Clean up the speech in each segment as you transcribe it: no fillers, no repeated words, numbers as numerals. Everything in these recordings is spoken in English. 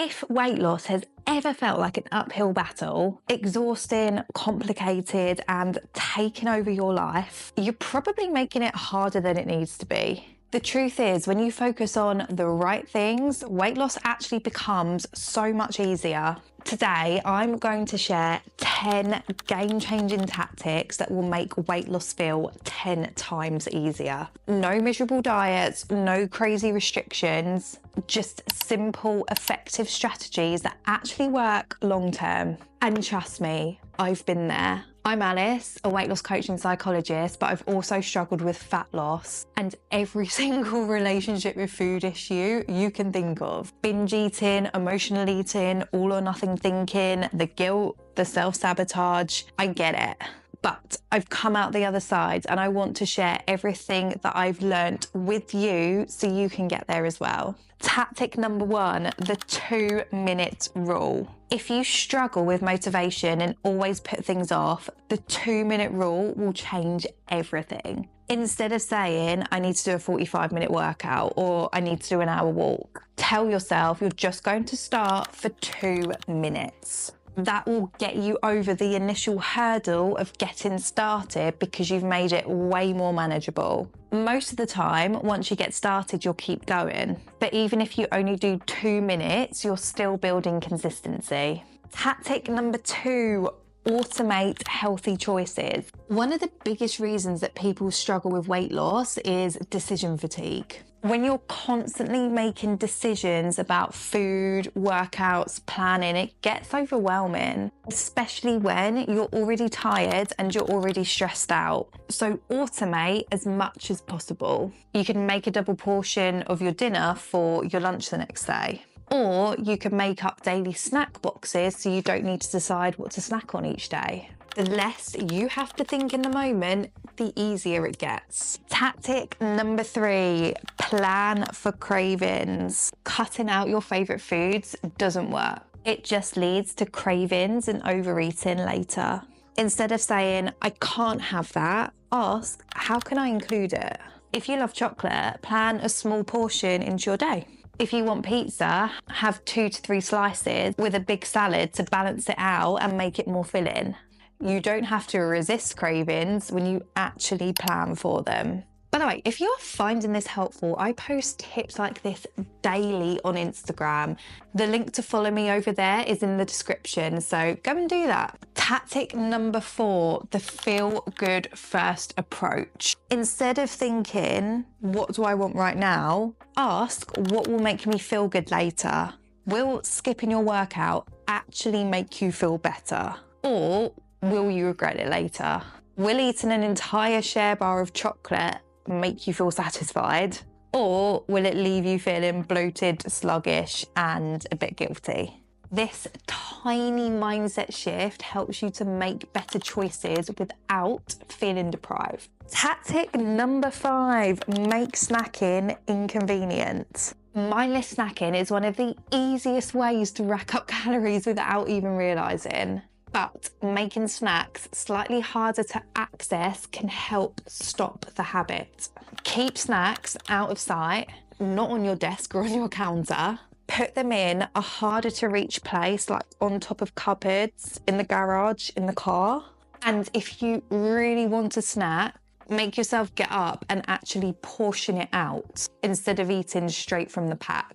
If weight loss has ever felt like an uphill battle, exhausting, complicated, and taking over your life, you're probably making it harder than it needs to be. The truth is, when you focus on the right things, weight loss actually becomes so much easier. Today, I'm going to share 10 game-changing tactics that will make weight loss feel 10 times easier. No miserable diets, no crazy restrictions, just simple, effective strategies that actually work long-term. And trust me, I've been there. I'm Alice, a weight loss coach and psychologist, but I've also struggled with fat loss and every single relationship with food issue you can think of. Binge eating, emotional eating, all or nothing thinking, the guilt, the self-sabotage, I get it. But I've come out the other side and I want to share everything that I've learnt with you so you can get there as well. Tactic number 1, the 2-minute rule. If you struggle with motivation and always put things off, the 2-minute rule will change everything. Instead of saying, I need to do a 45-minute workout or I need to do an hour walk, tell yourself you're just going to start for 2 minutes. That will get you over the initial hurdle of getting started because you've made it way more manageable. Most of the time, once you get started, you'll keep going. But even if you only do 2 minutes, you're still building consistency. Tactic number 2, automate healthy choices. One of the biggest reasons that people struggle with weight loss is decision fatigue. When you're constantly making decisions about food, workouts, planning, it gets overwhelming, especially when you're already tired and you're already stressed out. So automate as much as possible. You can make a double portion of your dinner for your lunch the next day. Or you can make up daily snack boxes so you don't need to decide what to snack on each day. The less you have to think in the moment, the easier it gets. Tactic number 3, plan for cravings. Cutting out your favourite foods doesn't work. It just leads to cravings and overeating later. Instead of saying, I can't have that, ask, how can I include it? If you love chocolate, plan a small portion into your day. If you want pizza, have 2 to 3 slices with a big salad to balance it out and make it more filling. You don't have to resist cravings when you actually plan for them. By the way, if you're finding this helpful, I post tips like this daily on Instagram. The link to follow me over there is in the description, so go and do that. Tactic number 4, the feel good first approach. Instead of thinking, what do I want right now? Ask, what will make me feel good later? Will skipping your workout actually make you feel better? Or will you regret it later? Will eating an entire share bar of chocolate make you feel satisfied? Or will it leave you feeling bloated, sluggish, and a bit guilty? This tiny mindset shift helps you to make better choices without feeling deprived. Tactic number 5, make snacking inconvenient. Mindless snacking is one of the easiest ways to rack up calories without even realising. But making snacks slightly harder to access can help stop the habit. Keep snacks out of sight, not on your desk or on your counter. Put them in a harder to reach place, like on top of cupboards, in the garage, in the car. And if you really want a snack, make yourself get up and actually portion it out instead of eating straight from the pack.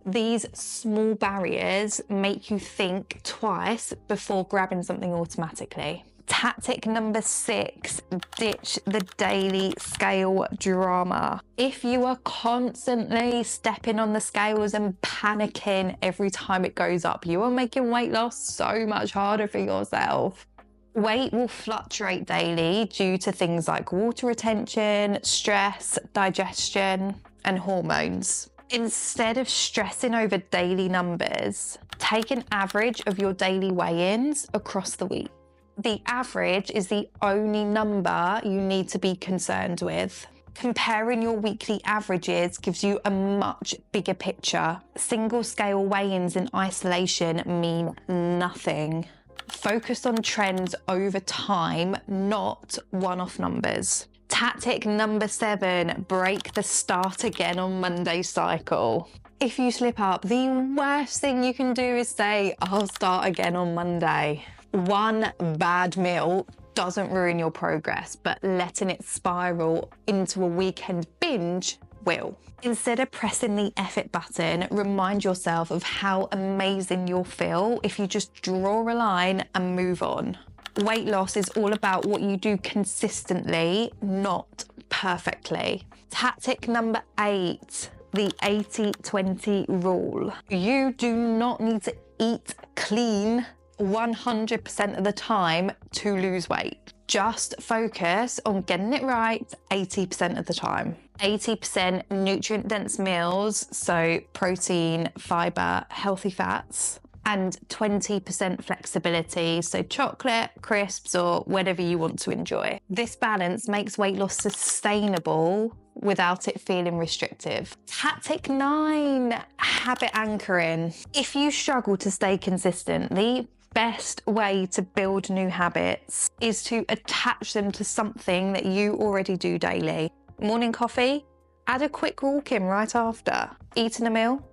These small barriers make you think twice before grabbing something automatically. Tactic number 6, ditch the daily scale drama. If you are constantly stepping on the scales and panicking every time it goes up, you are making weight loss so much harder for yourself. Weight will fluctuate daily due to things like water retention, stress, digestion, and hormones. Instead of stressing over daily numbers, take an average of your daily weigh-ins across the week. The average is the only number you need to be concerned with. Comparing your weekly averages gives you a much bigger picture. Single scale weigh-ins in isolation mean nothing. Focus on trends over time, not one-off numbers. Tactic number 7, break the start again on Monday cycle. If you slip up, the worst thing you can do is say, I'll start again on Monday. One bad meal doesn't ruin your progress, but letting it spiral into a weekend binge will. Instead of pressing the effort button, remind yourself of how amazing you'll feel if you just draw a line and move on. Weight loss is all about what you do consistently, not perfectly. Tactic number 8, the 80-20 rule. You do not need to eat clean 100% of the time to lose weight. Just focus on getting it right 80% of the time. 80% nutrient-dense meals, so protein, fiber, healthy fats, and 20% flexibility, so chocolate, crisps, or whatever you want to enjoy. This balance makes weight loss sustainable without it feeling restrictive. Tactic 9, habit anchoring. If you struggle to stay consistent, the best way to build new habits is to attach them to something that you already do daily. Morning coffee, add a quick walk in right after. Eating a meal,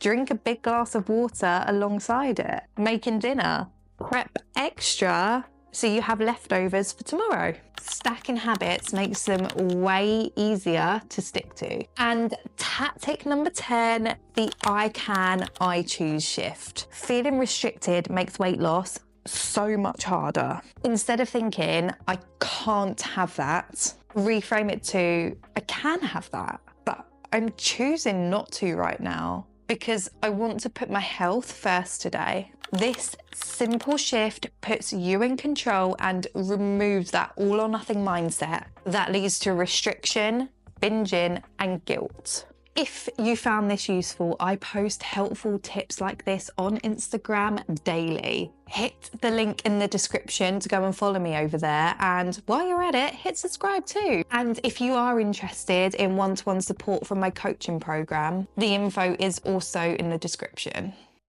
drink a big glass of water alongside it. Making dinner, prep extra so you have leftovers for tomorrow. Stacking habits makes them way easier to stick to. And tactic number 10, the I can, I choose shift. Feeling restricted makes weight loss so much harder. Instead of thinking, I can't have that, reframe it to, I can have that, but I'm choosing not to right now because I want to put my health first today. This simple shift puts you in control and removes that all or nothing mindset that leads to restriction, binging, and guilt. If you found this useful, I post helpful tips like this on Instagram daily. Hit the link in the description to go and follow me over there. And while you're at it, hit subscribe too. And if you are interested in one-to-one support from my coaching program, the info is also in the description.